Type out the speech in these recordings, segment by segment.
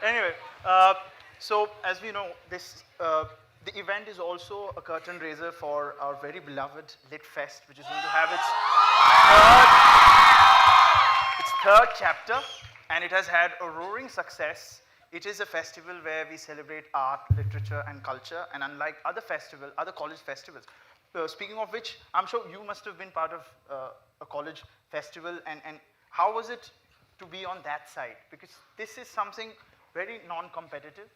Anyway, so as we know, the event is also a curtain raiser for our very beloved Lit Fest, which is going to have its third chapter, and it has had a roaring success. It is a festival where we celebrate art, literature, and culture, and unlike other college festivals, speaking of which, I'm sure you must have been part of a college festival, and how was it to be on that side? Because this is something very non-competitive.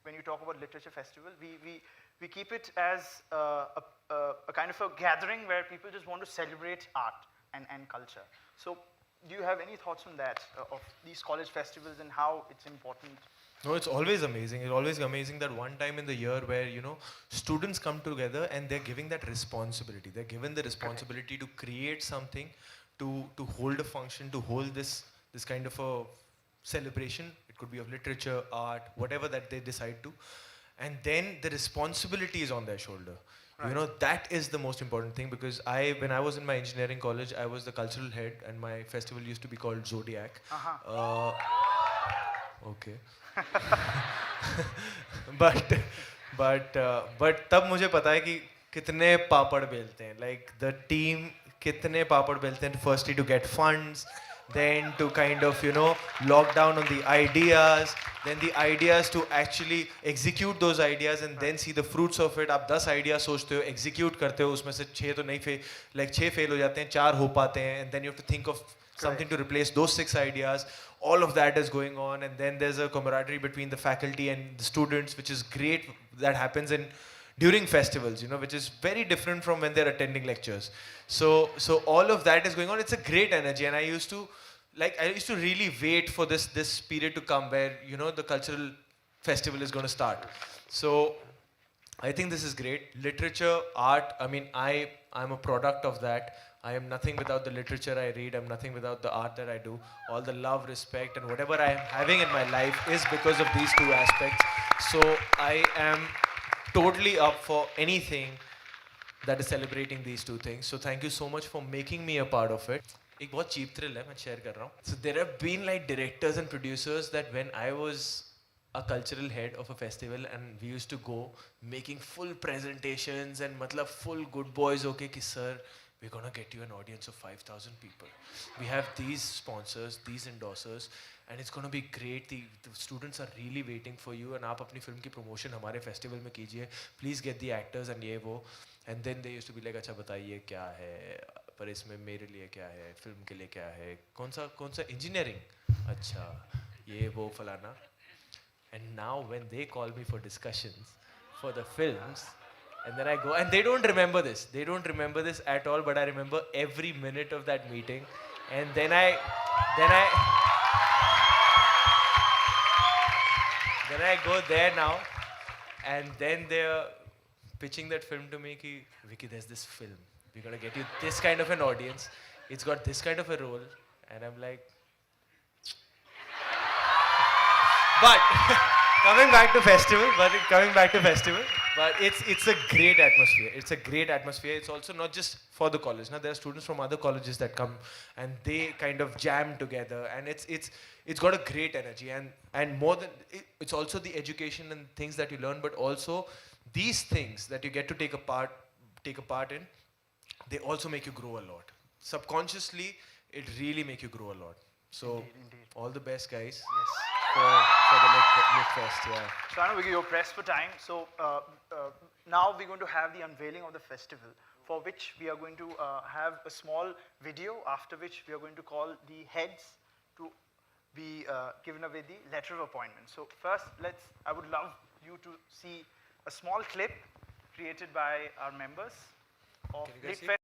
When you talk about literature festival, we keep it as a kind of a gathering where people just want to celebrate art and culture. So do you have any thoughts on that, of these college festivals and how it's important? No, it's always amazing. It's always amazing that one time in the year where, students come together and they're giving that responsibility. They're given the responsibility to create something, to hold a function, to hold this kind of a celebration. It could be of literature, art, whatever that they decide to. And then the responsibility is on their shoulder. Right. That is the most important thing, because when I was in my engineering college, I was the cultural head, and my festival used to be called Zodiac. Uh-huh. Okay. but but तब मुझे पता है कि कितने पापड़ बेलते हैं, like the team कितने पापड़ बेलते हैं, firstly to get funds, then to kind of lock down on the ideas, then the ideas to actually execute those ideas and then see the fruits of it. आप 10 ideas सोचते हो, execute करते हो, उसमें से 6 तो नहीं like 6 fail हो जाते हैं, 4 हो पाते हैं, and then you have to think of something to replace those 6 ideas. All of that is going on, and then there's a camaraderie between the faculty and the students, which is great. That happens during festivals, which is very different from when they're attending lectures. So all of that is going on. It's a great energy, and I used to really wait for this period to come where the cultural festival is going to start. So I think this is great. Literature, art, I mean, I'm a product of that. I am nothing without the literature I read. I'm nothing without the art that I do. All the love, respect, and whatever I am having in my life is because of these two aspects. So I am totally up for anything that is celebrating these two things. So thank you so much for making me a part of it. एक बहुत cheap thrill है, मैं share कर रहा हूँ. So there have been like directors and producers that when I was a cultural head of a festival and we used to go making full presentations and matlab full good boys, okay ki sir, we're gonna get you an audience of 5,000 people. We have these sponsors, these endorsers, and it's gonna be great. The students are really waiting for you, and आप अपनी film की promotion हमारे festival में कीजिए. Please get the actors and ये वो. And then they used to be like, अच्छा बताइए क्या है, पर इसमें मेरे लिए क्या है, film के लिए क्या है, कौन सा engineering, अच्छा ये वो फलाना. And now when they call me for discussions for the films, and then I go, and they don't remember this. They don't remember this at all, but I remember every minute of that meeting. And then I go there now, and then they're pitching that film to me, ki, Vicky, there's this film. We're gonna get you this kind of an audience. It's got this kind of a role. And I'm like, but coming back to festival, but it's a great atmosphere. It's a great atmosphere. It's also not just for the college. Now there are students from other colleges that come and they kind of jam together, and it's got a great energy, and more than it's also the education and things that you learn, but also these things that you get to take a part in, they also make you grow a lot. Subconsciously, it really make you grow a lot. So Indeed. all the best, guys. Yes. For the Lit Fest, yeah. So I know you're pressed for time. So now we're going to have the unveiling of the festival, for which we are going to have a small video, after which we are going to call the heads to be given away the letter of appointment. So first, I would love you to see a small clip created by our members of Lit Fest.